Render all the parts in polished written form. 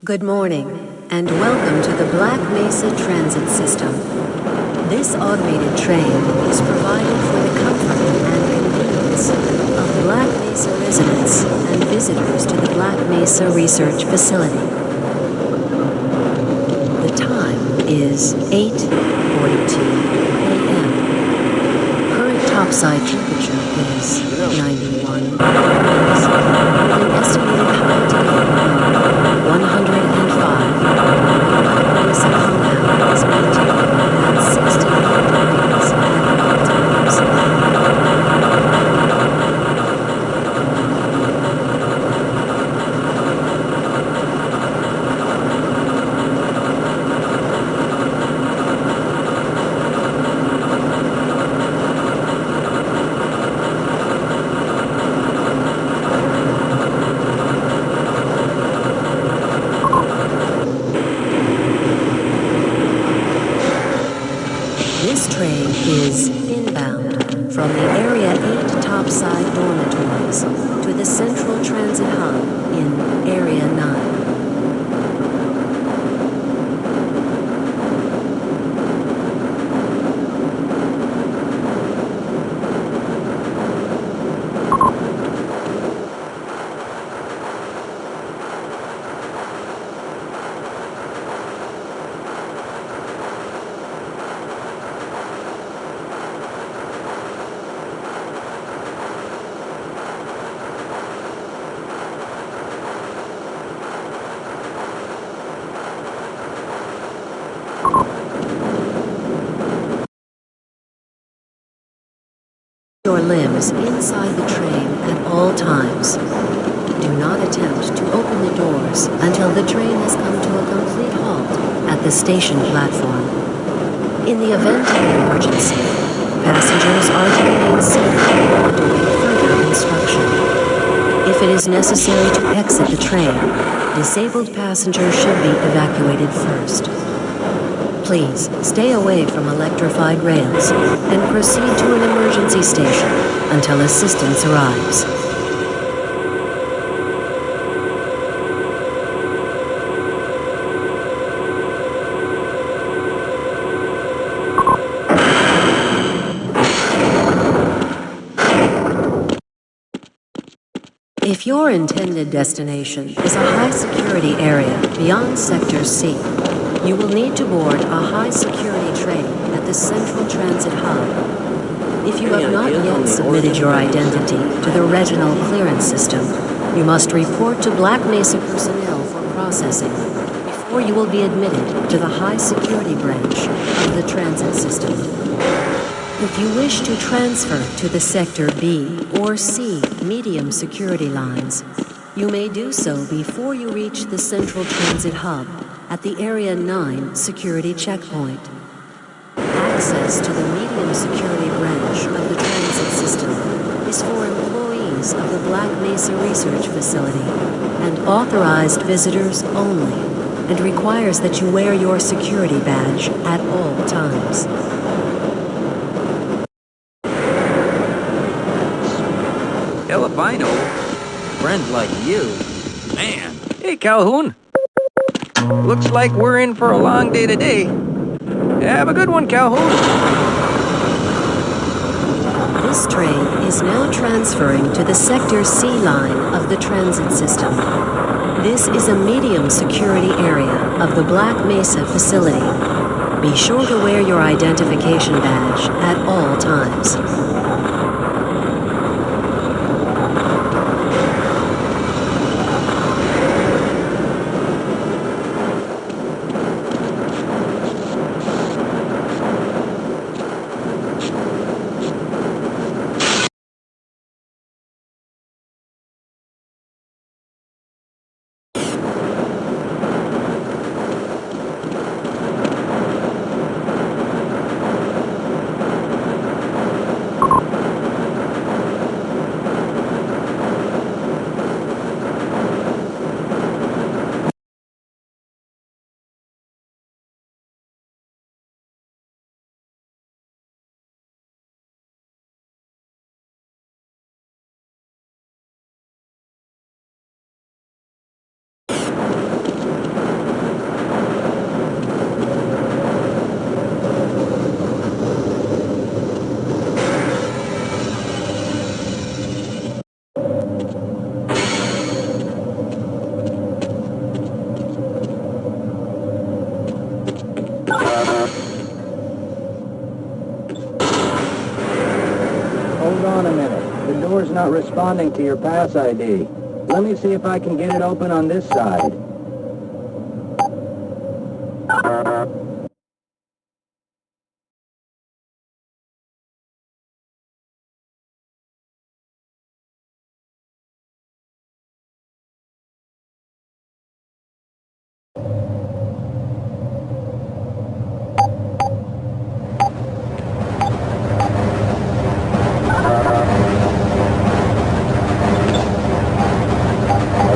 Good morning, and welcome to the Black Mesa Transit System. This automated train is provided for the comfort and convenience of Black Mesa residents and visitors to the Black Mesa Research Facility. The time is 8:42 a.m. Current topside temperature is 91 degrees, with an estimated high today of 105. Black Mesa compound is maintained at 69 degrees at all times. This train is inbound from the Area 8 topside dormitories to the Central Transit Hub in Area 9. Your limbs inside the train at all times. Do not attempt to open the doors until the train has come to a complete halt at the station platform. In the event of an emergency, passengers are to remain seated and await further instruction. If it is necessary to exit the train, disabled passengers should be evacuated first. Please stay away from electrified rails and proceed to an emergency station until assistance arrives. If your intended destination is a high-security area beyond Sector C, you will need to board a high-security train at the Central Transit Hub. If you have not yet submitted your identity to the Retinal Clearance System, you must report to Black Mesa personnel for processing before you will be admitted to the high-security branch of the transit system. If you wish to transfer to the Sector B or C medium security lines, you may do so before you reach the Central Transit Hub at the Area 9 security checkpoint. Access to the medium security branch of the transit system is for employees of the Black Mesa Research Facility and authorized visitors only, and requires that you wear your security badge at all times. Hell if I know. Friends like you. Man. Hey, Calhoun. Looks like we're in for a long day today. Have a good one, Calhoun. This train is now transferring to the Sector C line of the transit system. This is a medium security area of the Black Mesa facility. Be sure to wear your identification badge at all times. door's not responding to your pass ID. Let me see if I can get it open on this side.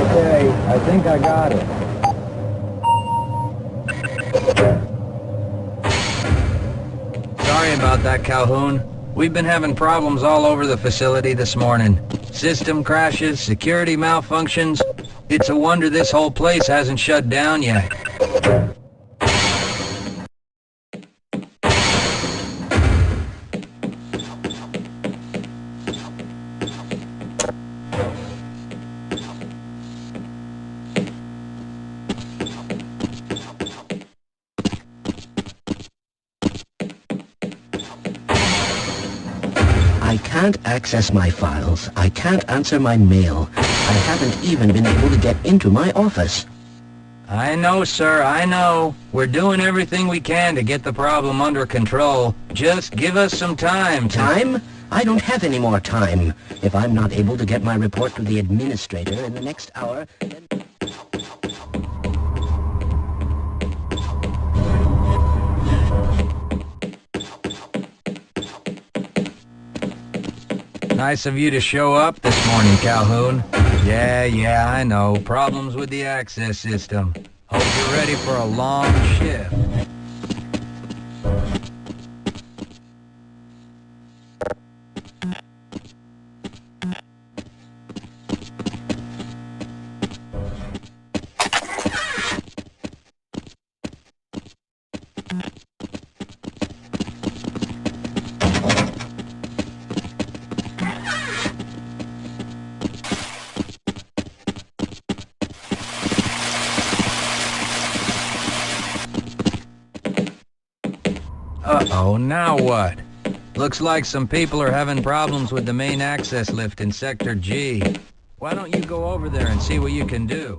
Okay, I think I got it. Sorry about that, Calhoun. We've been having problems all over the facility this morning. System crashes, security malfunctions. It's a wonder this whole place hasn't shut down yet. I can't access my files. I can't answer my mail. I haven't even been able to get into my office. I know, sir, I know. We're doing everything we can to get the problem under control. Just give us some time to... Time? I don't have any more time. If I'm not able to get my report to the administrator in the next hour, then... Nice of you to show up this morning, Calhoun. Yeah, I know. Problems with the access system. Hope you're ready for a long shift. Uh-oh, now what? Looks like some people are having problems with the main access lift in Sector G. Why don't you go over there and see what you can do?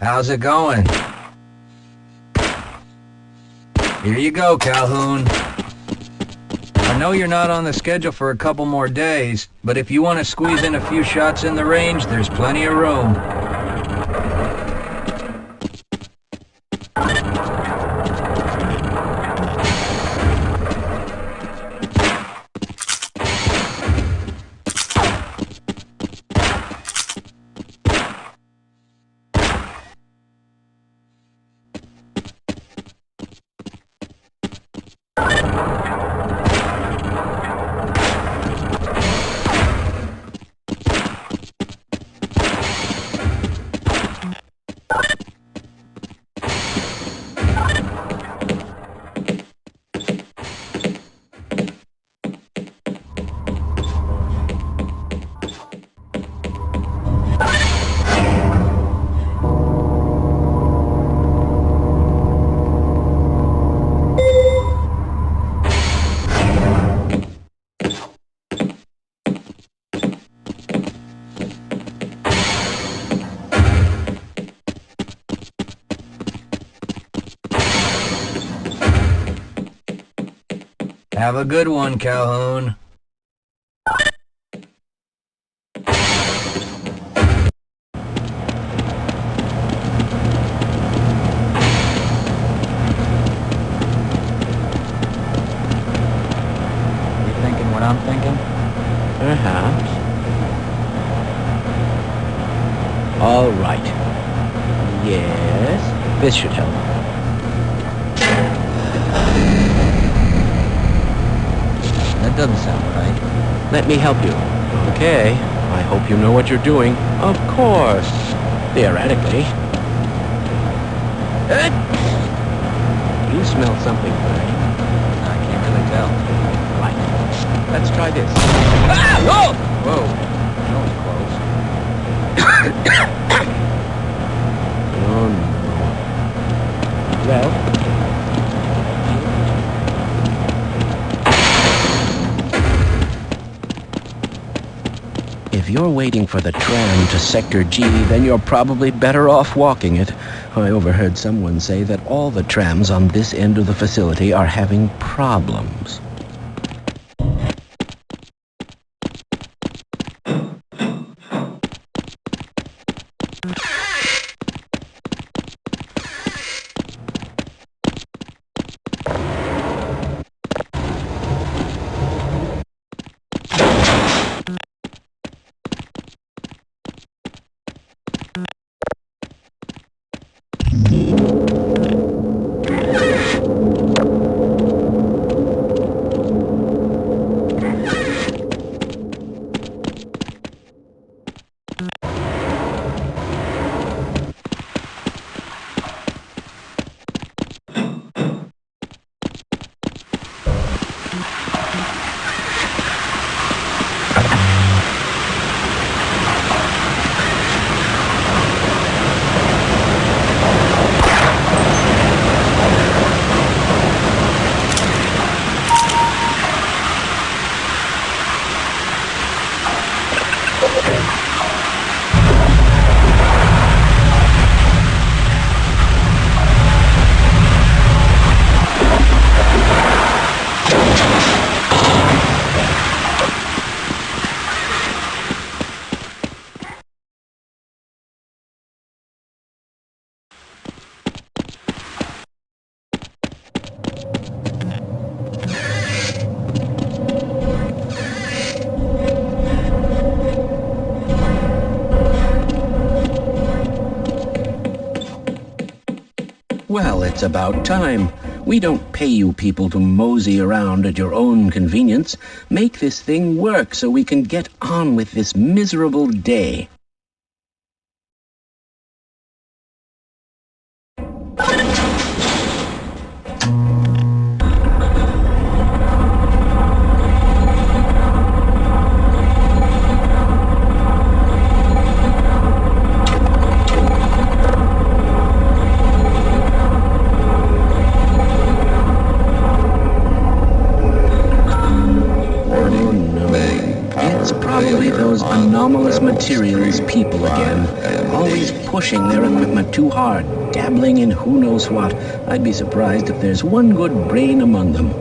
How's it going? Here you go, Calhoun. I know you're not on the schedule for a couple more days, but if you want to squeeze in a few shots in the range, there's plenty of room. Have a good one, Calhoun. You thinking what I'm thinking? Perhaps. All right. Yes, this should help. That doesn't sound right. Let me help you. Okay. I hope you know what you're doing. Of course. Theoretically. You smell something, Barney. I can't really tell. Right. Let's try this. Ah! Whoa! Whoa. That was Oh, no. Well... If you're waiting for the tram to Sector G, then you're probably better off walking it. I overheard someone say that all the trams on this end of the facility are having problems. Well, it's about time. We don't pay you people to mosey around at your own convenience. Make this thing work so we can get on with this miserable day. Anomalous materials people again, always pushing their equipment too hard, dabbling in who knows what. I'd be surprised if there's one good brain among them.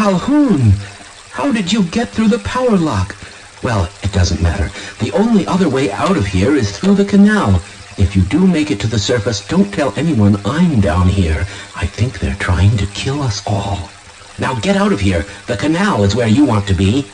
Calhoun! How did you get through the power lock? Well, it doesn't matter. The only other way out of here is through the canal. If you do make it to the surface, don't tell anyone I'm down here. I think they're trying to kill us all. Now get out of here. The canal is where you want to be.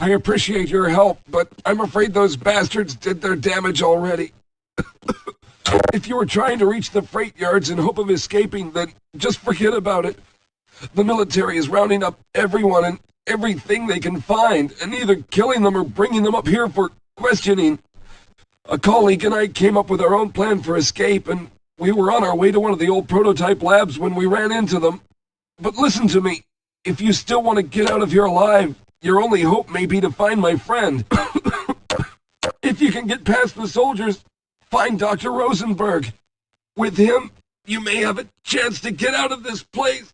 I appreciate your help, but I'm afraid those bastards did their damage already. If you were trying to reach the freight yards in hope of escaping, then just forget about it. The military is rounding up everyone and everything they can find, and either killing them or bringing them up here for questioning. A colleague and I came up with our own plan for escape, and we were on our way to one of the old prototype labs when we ran into them. But listen to me. If you still want to get out of here alive, your only hope may be to find my friend. If you can get past the soldiers, find Dr. Rosenberg. With him, you may have a chance to get out of this place.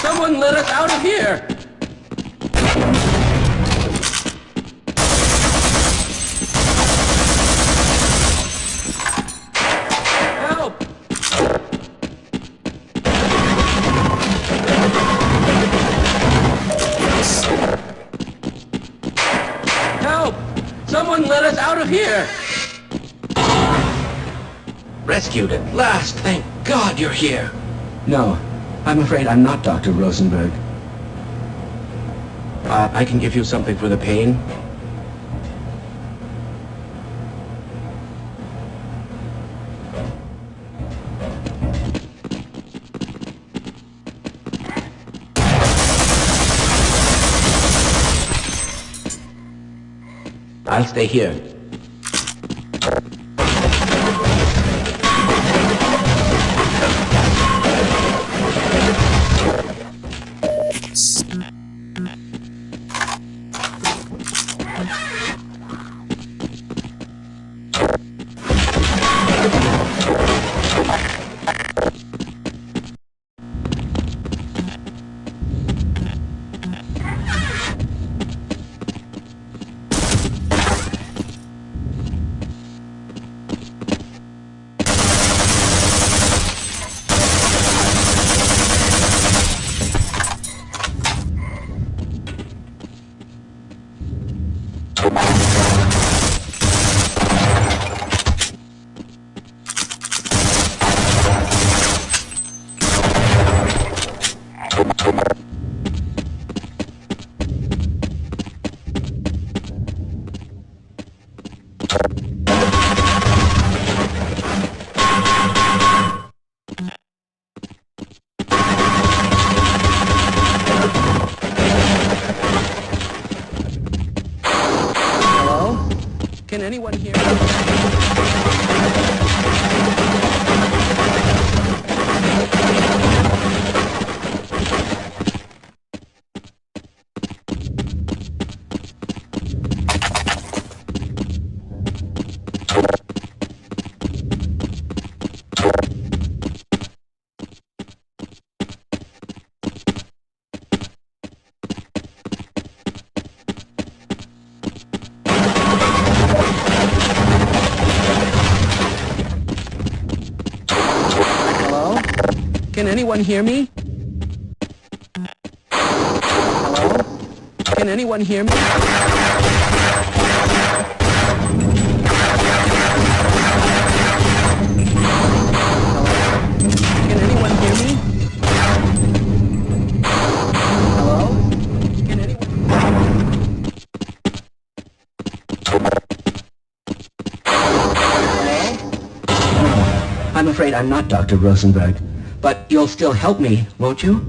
Someone let us out of here! Help! Help! Someone let us out of here! Rescued at last! Thank God you're here! No. I'm afraid I'm not Dr. Rosenberg. I can give you something for the pain. I'll stay here. Can anyone hear me? Hello? Can anyone hear me? Hello? Can anyone hear me? Can anyone hear me? Hello? Can anyone? I'm afraid I'm not Dr. Rosenberg, but you'll still help me, won't you?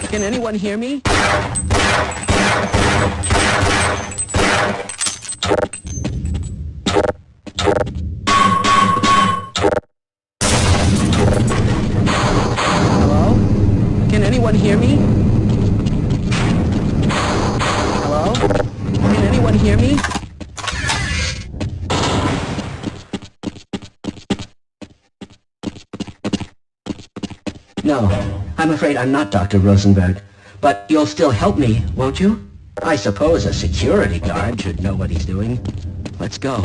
Can anyone hear me? Hello? Can anyone hear me? Hello? Can anyone hear me? No, I'm afraid I'm not Dr. Rosenberg, but you'll still help me, won't you? I suppose a security guard should know what he's doing. Let's go.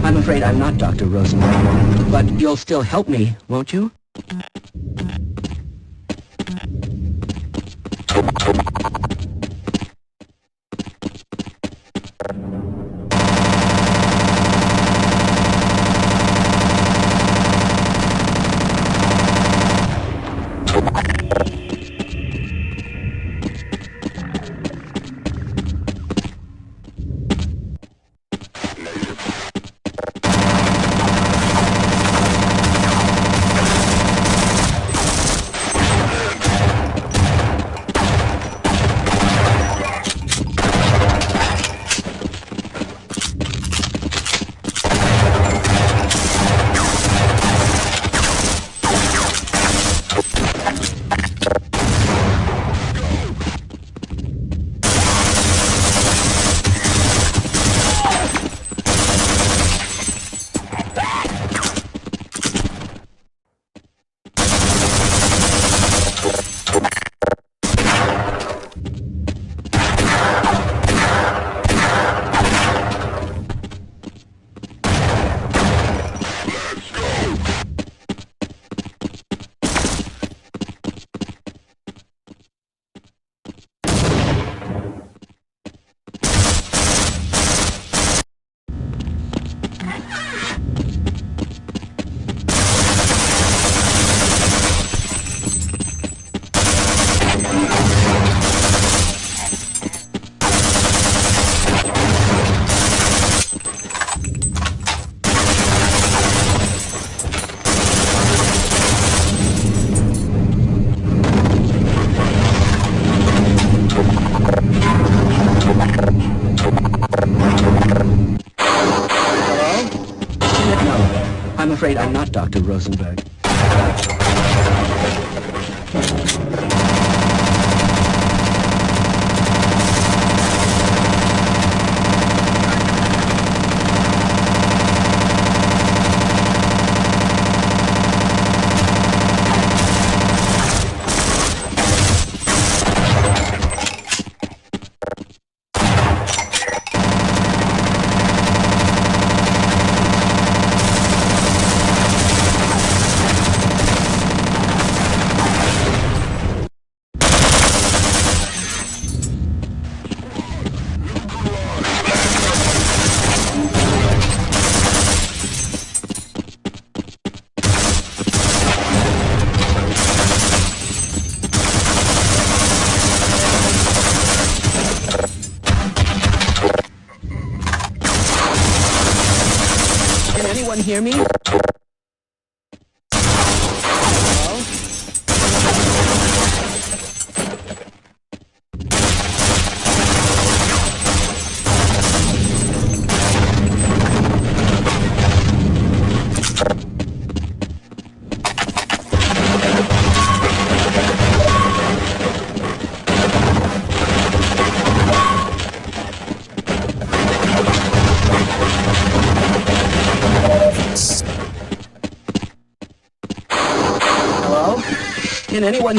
I'm afraid I'm not Dr. Rosenberg, but you'll still help me, won't you? I'm afraid I'm not Dr. Rosenberg. Anyone hear me? Can anyone...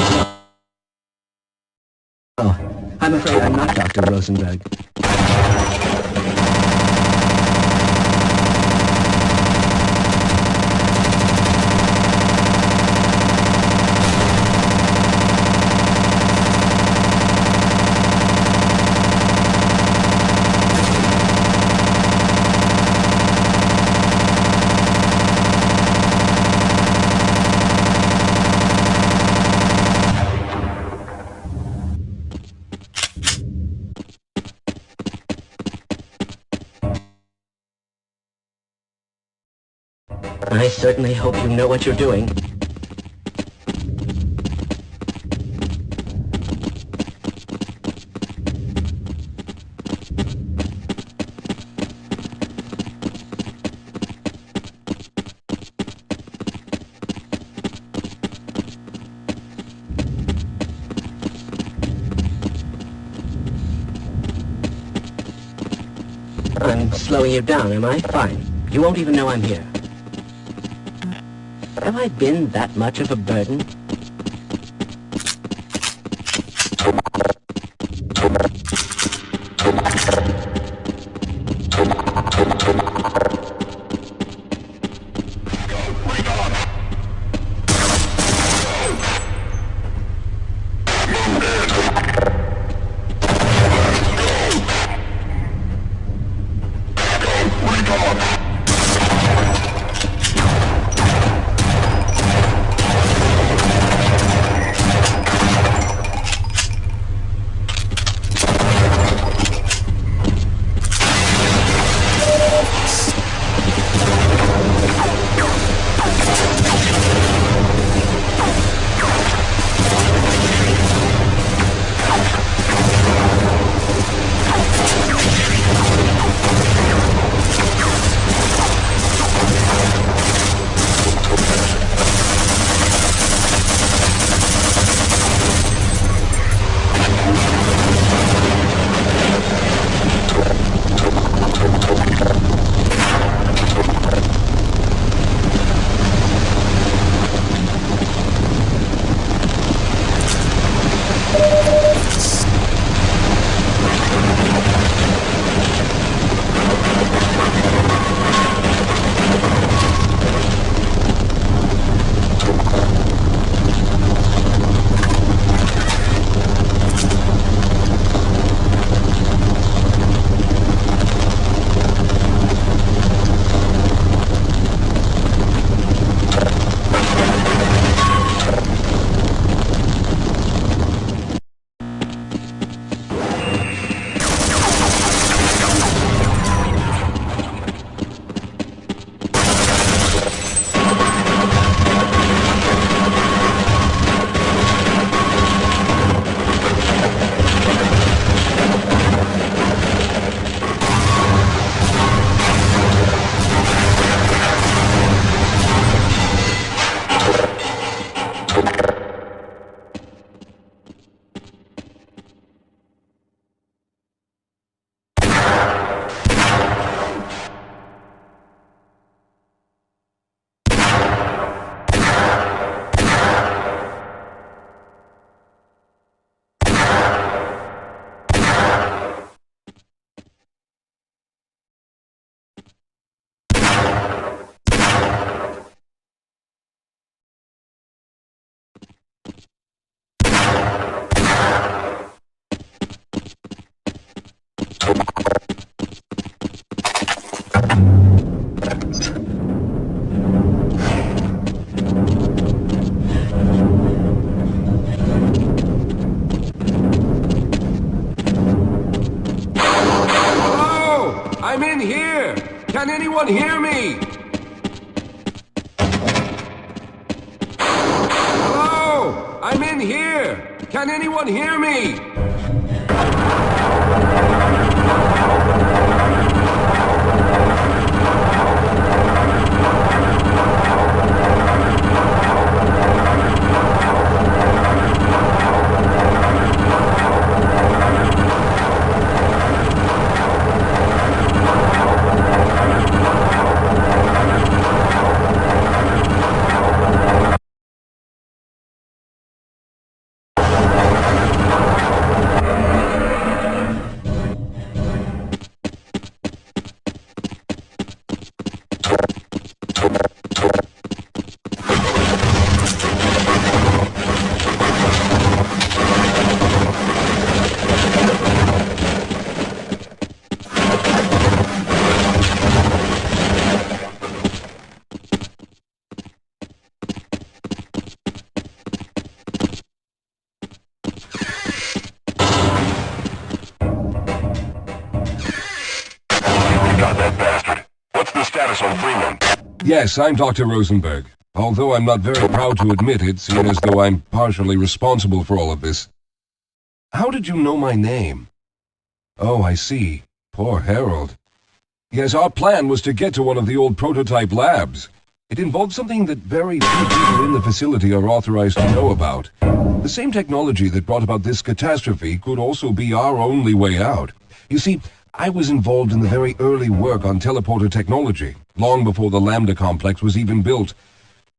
Oh, I'm afraid I'm not Dr. Rosenberg. I certainly hope you know what you're doing. I'm slowing you down, am I? Fine. You won't even know I'm here. Have I been that much of a burden? Can anyone hear me? Hello? I'm in here! Can anyone hear me? Yes, I'm Dr. Rosenberg, although I'm not very proud to admit it, seeing as though I'm partially responsible for all of this. How did you know my name? Oh, I see. Poor Harold. Yes, our plan was to get to one of the old prototype labs. It involved something that very few people in the facility are authorized to know about. The same technology that brought about this catastrophe could also be our only way out. You see, I was involved in the very early work on teleporter technology, long before the Lambda complex was even built.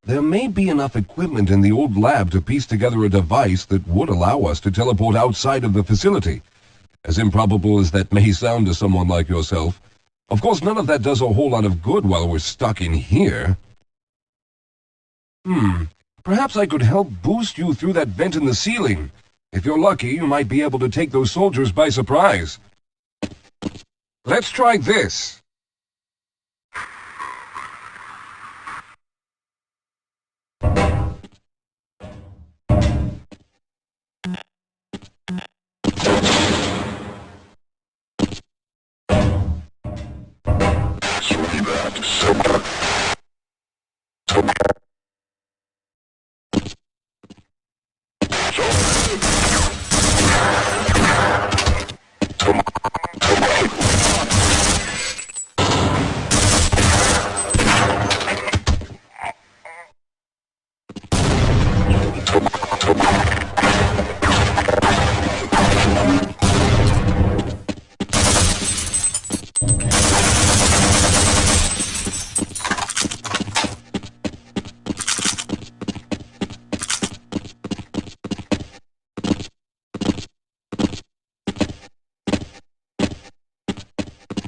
There may be enough equipment in the old lab to piece together a device that would allow us to teleport outside of the facility. As improbable as that may sound to someone like yourself. Of course, none of that does a whole lot of good while we're stuck in here. Perhaps I could help boost you through that vent in the ceiling. If you're lucky, you might be able to take those soldiers by surprise. Let's try this.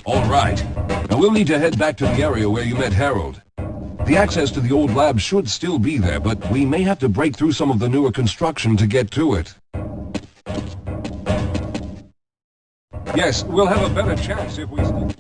All right. Now we'll need to head back to the area where you met Harold. The access to the old lab should still be there, but we may have to break through some of the newer construction to get to it. Yes, we'll have a better chance if we stick.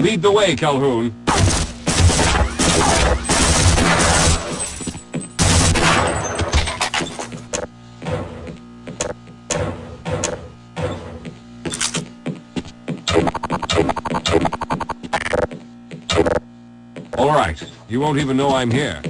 Lead the way, Calhoun. All right, you won't even know I'm here.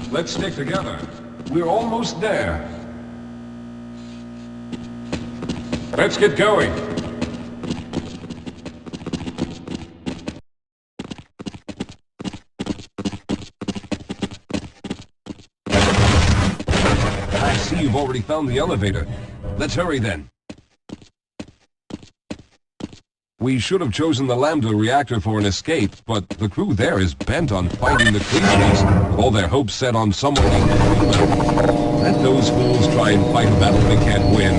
Let's stick together. We're almost there. Let's get going. I see you've already found the elevator. Let's hurry then. We should have chosen the Lambda reactor for an escape, but the crew there is bent on fighting the creatures, with all their hopes set on someone named Freeman. Let those fools try and fight a battle they can't win.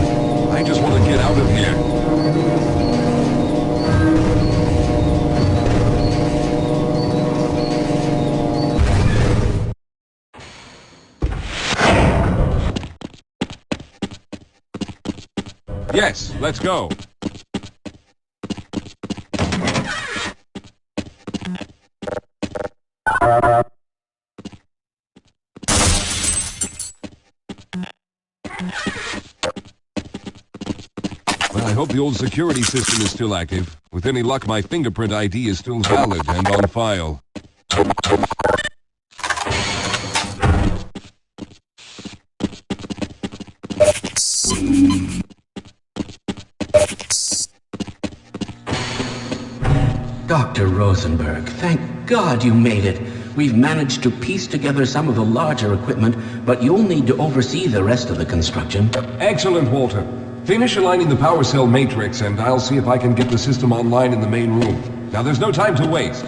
I just want to get out of here. Yes, let's go. Well, I hope the old security system is still active. With any luck, my fingerprint ID is still valid and on file. Dr. Rosenberg, thank God you made it. We've managed to piece together some of the larger equipment, but you'll need to oversee the rest of the construction. Excellent, Walter. Finish aligning the power cell matrix, and I'll see if I can get the system online in the main room. Now, there's no time to waste.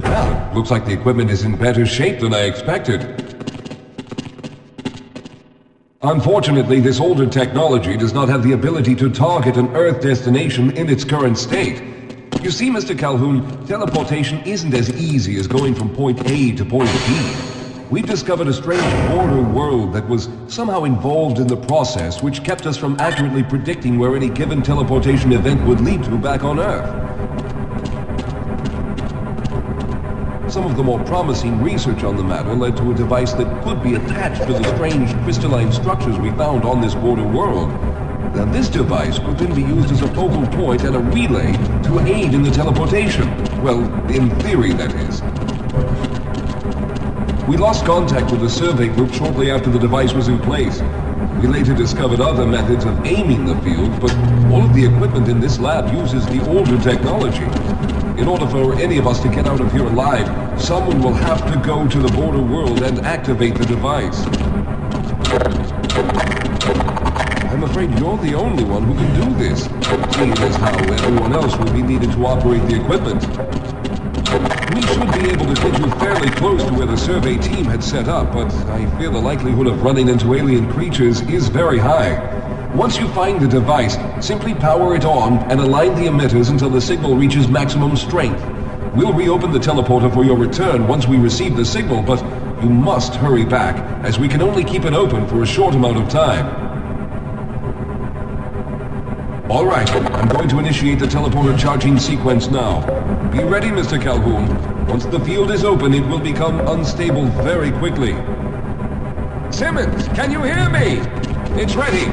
Well, looks like the equipment is in better shape than I expected. Unfortunately, this older technology does not have the ability to target an Earth destination in its current state. You see, Mr. Calhoun, teleportation isn't as easy as going from point A to point B. We've discovered a strange border world that was somehow involved in the process, which kept us from accurately predicting where any given teleportation event would lead to back on Earth. Some of the more promising research on the matter led to a device that could be attached to the strange crystalline structures we found on this border world. Now, this device could then be used as a focal point and a relay to aid in the teleportation. Well, in theory, that is. We lost contact with the survey group shortly after the device was in place. We later discovered other methods of aiming the field, but all of the equipment in this lab uses the older technology. In order for any of us to get out of here alive, someone will have to go to the border world and activate the device. I'm afraid you're the only one who can do this, seeing as how everyone else will be needed to operate the equipment. We should be able to get you fairly close to where the survey team had set up, but I fear the likelihood of running into alien creatures is very high. Once you find the device, simply power it on and align the emitters until the signal reaches maximum strength. We'll reopen the teleporter for your return once we receive the signal, but you must hurry back, as we can only keep it open for a short amount of time. All right, I'm going to initiate the teleporter charging sequence now. Be ready, Mr. Calhoun. Once the field is open, it will become unstable very quickly. Simmons, can you hear me? It's ready.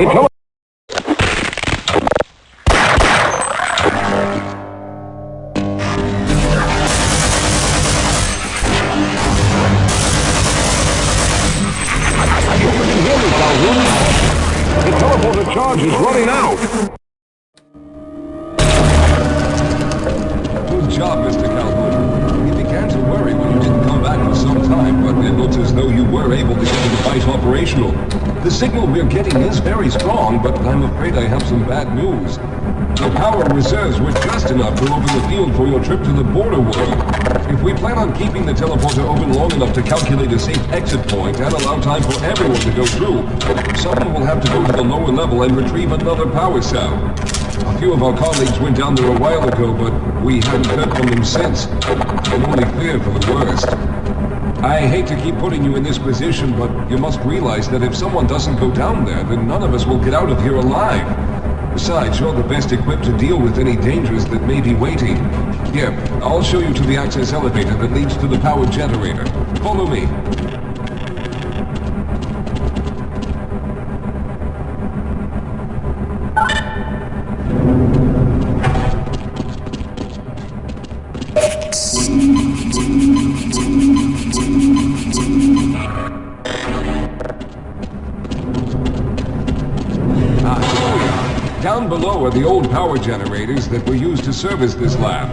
The teleporter charge is running out! Good job, Mr. Calhoun. You began to worry when you didn't come back for some time, but it looks as though you were able to get the device operational. The signal we're getting is very strong, but I'm afraid I have some bad news. The power reserves were just enough to open the field for your trip to the border world. If we plan on keeping the teleporter open long enough to calculate a safe exit point and allow time for everyone to go through, someone will have to go to the lower level and retrieve another power cell. A few of our colleagues went down there a while ago, but we haven't heard from them since. I can only fear for the worst. I hate to keep putting you in this position, but you must realize that if someone doesn't go down there, then none of us will get out of here alive. Besides, you're the best equipped to deal with any dangers that may be waiting. Here, I'll show you to the access elevator that leads to the power generator. Follow me. Down below are the old power generators that were used to service this lab.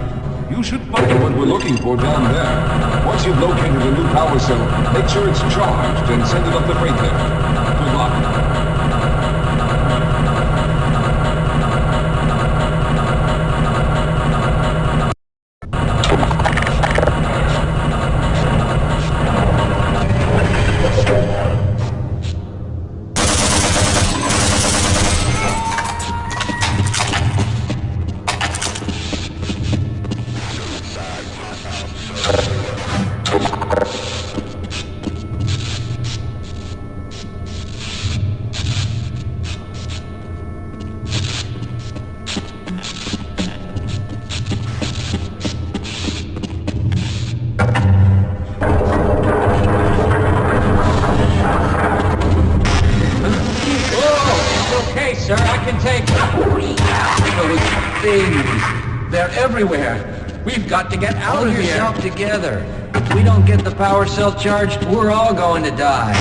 You should find what we're looking for down there. Once you've located a new power cell, make sure it's charged and send it up the freight lift. Good luck. Sir, I can take those things. They're everywhere. We've got to get out Hold of here. yourself together. If we don't get the power cell charged, we're all going to die.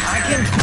I can...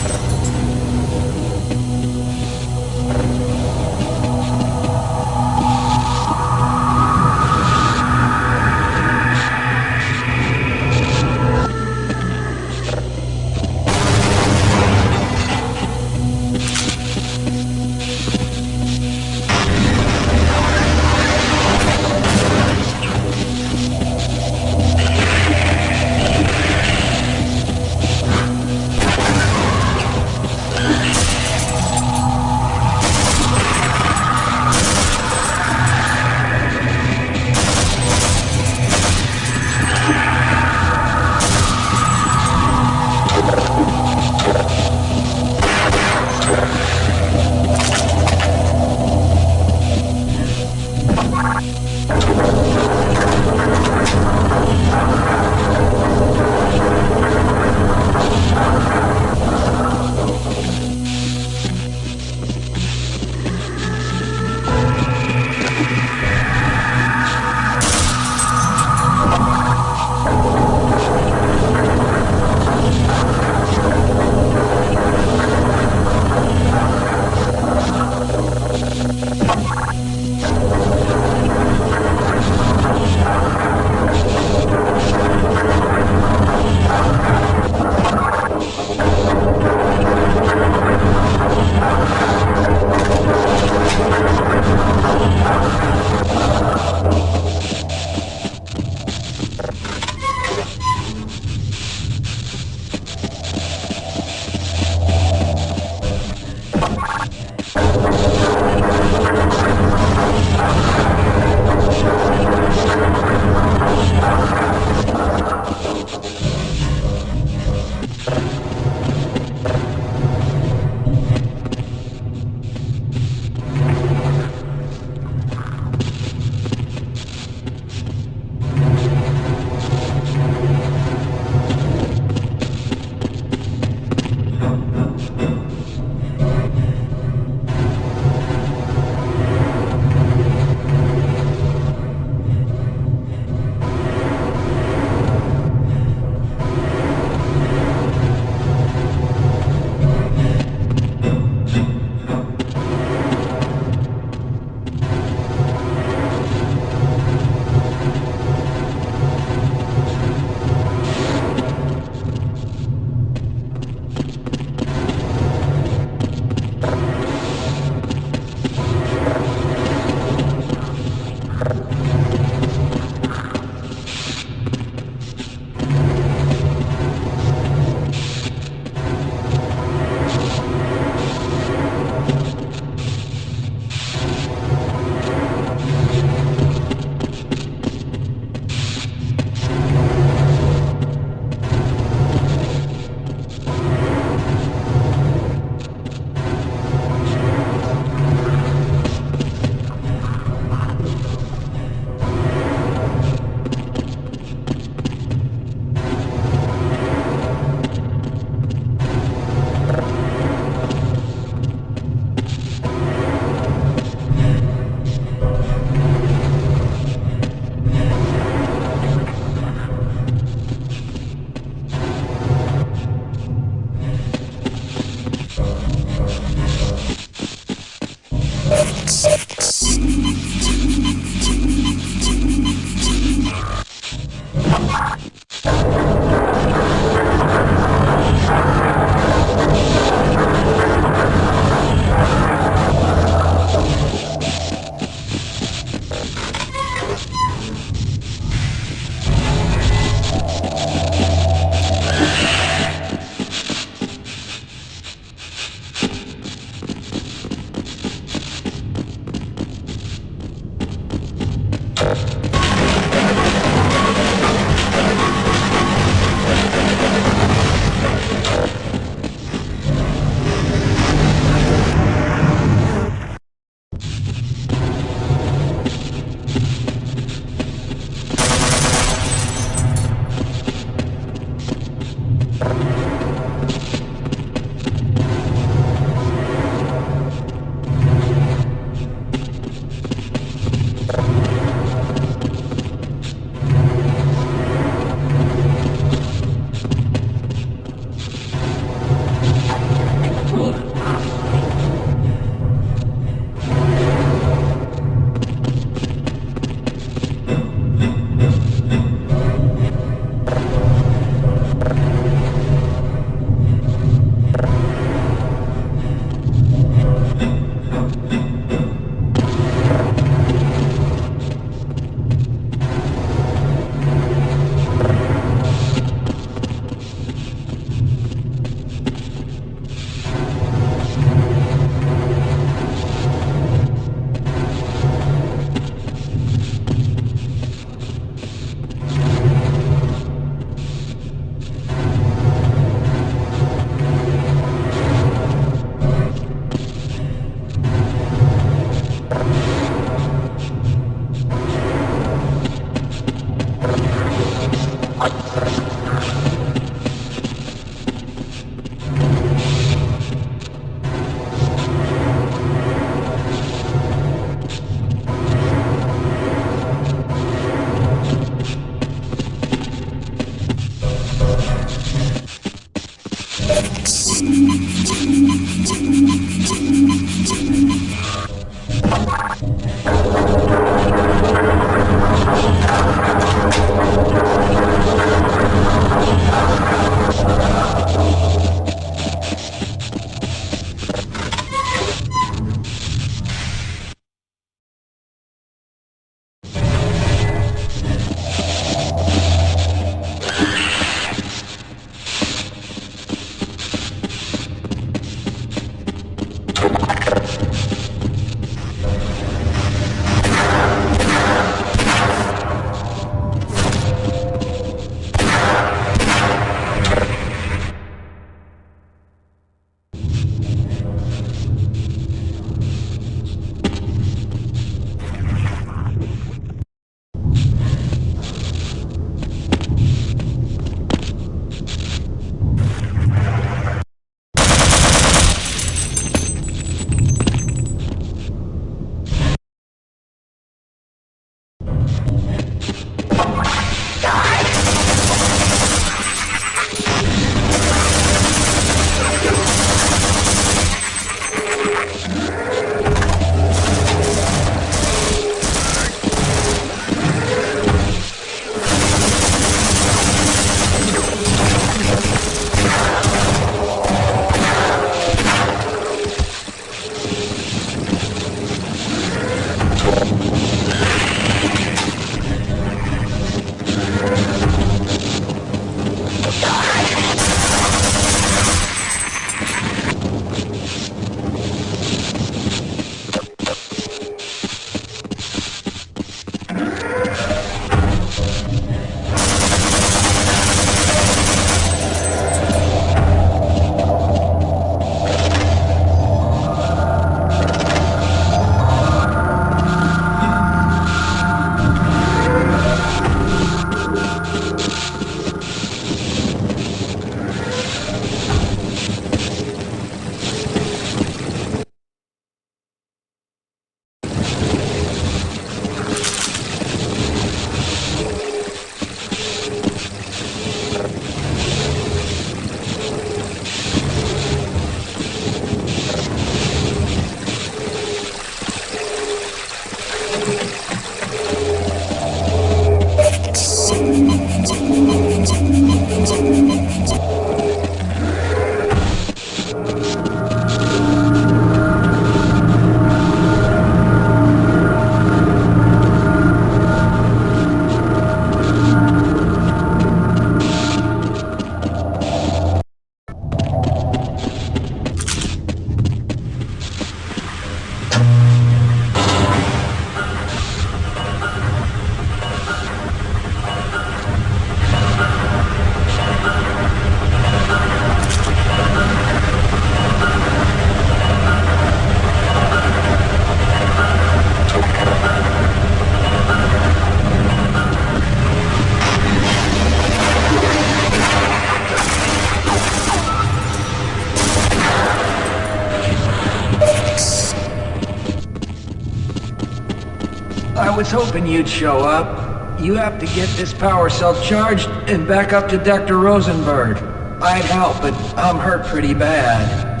was hoping you'd show up. You have to get this power cell charged and back up to Dr. Rosenberg. I'd help, but I'm hurt pretty bad.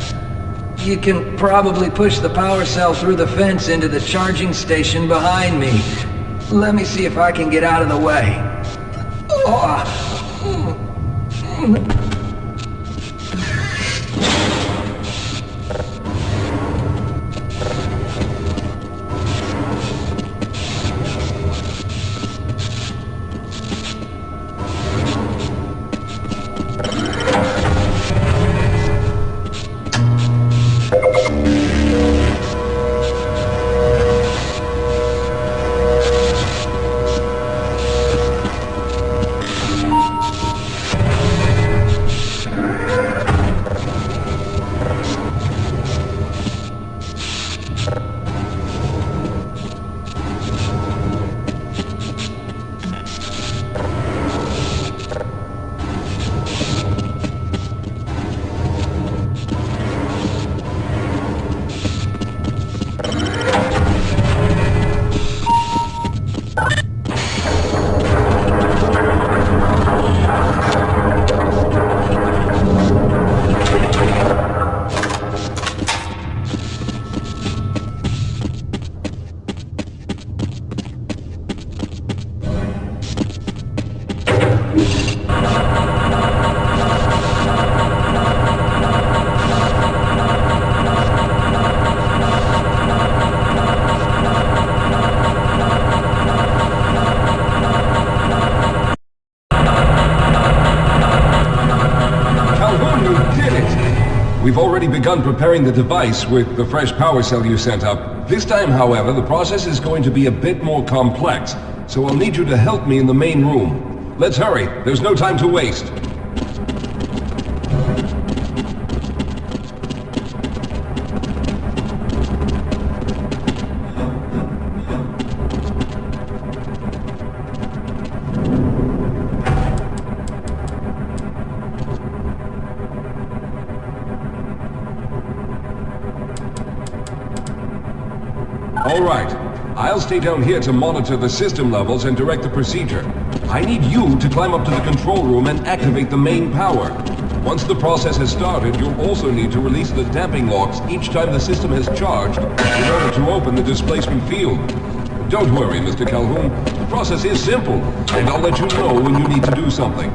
You can probably push the power cell through the fence into the charging station behind me. Let me see if I can get out of the way. We've already begun preparing the device with the fresh power cell you sent up. This time, however, the process is going to be a bit more complex, so I'll need you to help me in the main room. Let's hurry. There's no time to waste. All right. I'll stay down here to monitor the system levels and direct the procedure. I need you to climb up to the control room and activate the main power. Once the process has started, you'll also need to release the damping locks each time the system has charged in order to open the displacement field. Don't worry, Mr. Calhoun. The process is simple, and I'll let you know when you need to do something.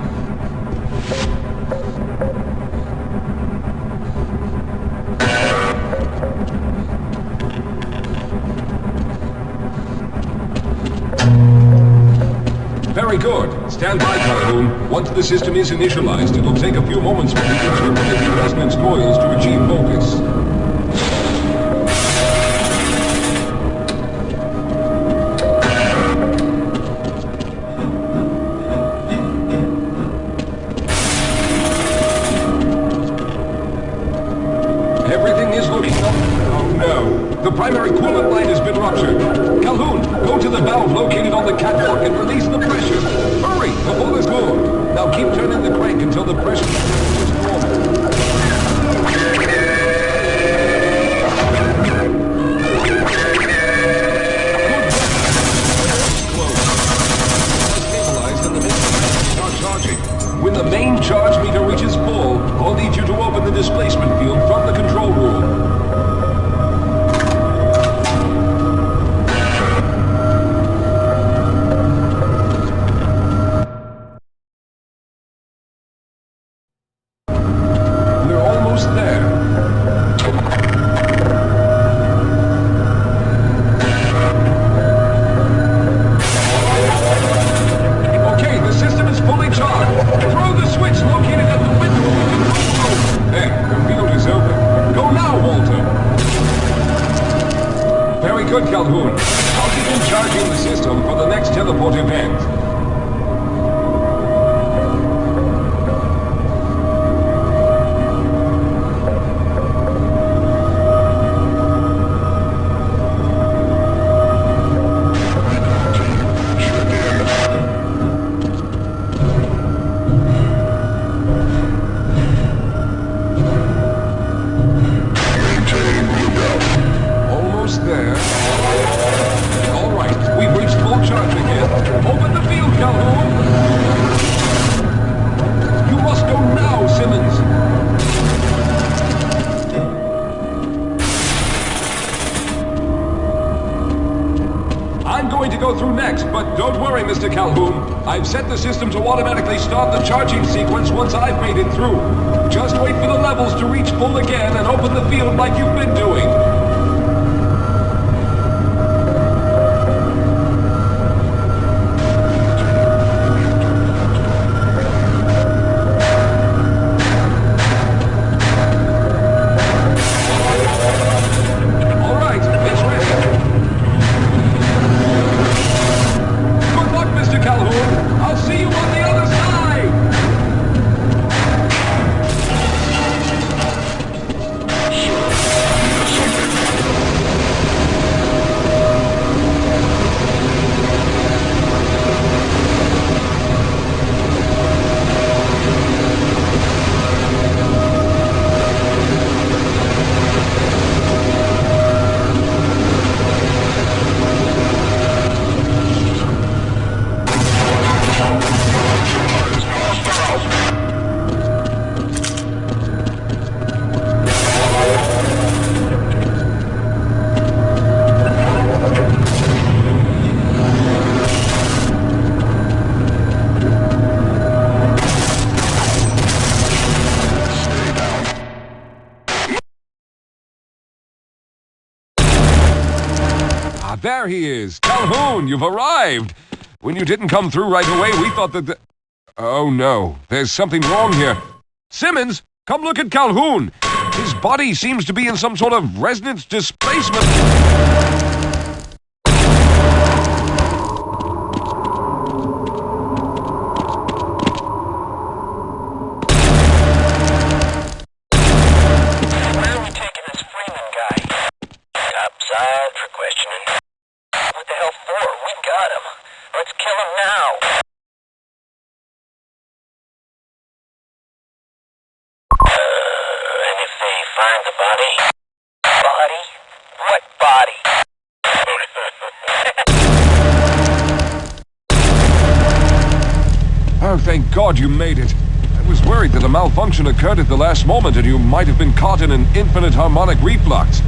Very good. Stand by, Calhoun. Once the system is initialized, it'll take a few moments for me to terminate the resonance coils to achieve focus. Everything is looking up. Oh no. The primary coolant line has been ruptured. Calhoun, go to the valve located on the catwalk and release the pressure. Hurry, the ball is good. Now keep turning the crank until the pressure is normal. Stabilized and the mixer start charging. When the main charge meter reaches full, I'll need you to open the displacement field from the control room. Good, Calhoun. I'll begin charging the system for the next teleport event. Almost there. All right, we've reached but don't worry, Mr. Calhoun. I've set the system to automatically start the charging sequence once I've made it through. Just wait for the levels to reach full again and open the field like you've been doing. There he is. Calhoun, you've arrived. When you didn't come through right away, we thought that Oh no, there's something wrong here. Simmons, come look at Calhoun. His body seems to be in some sort of resonance displacement. Oh, thank God you made it. I was worried that a malfunction occurred at the last moment and you might have been caught in an infinite harmonic reflux.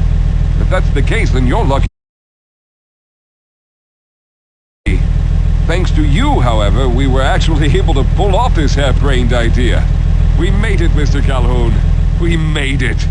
If that's the case, then you're lucky. Thanks to you, however, we were actually able to pull off this harebrained idea. We made it, Mr. Calhoun. We made it.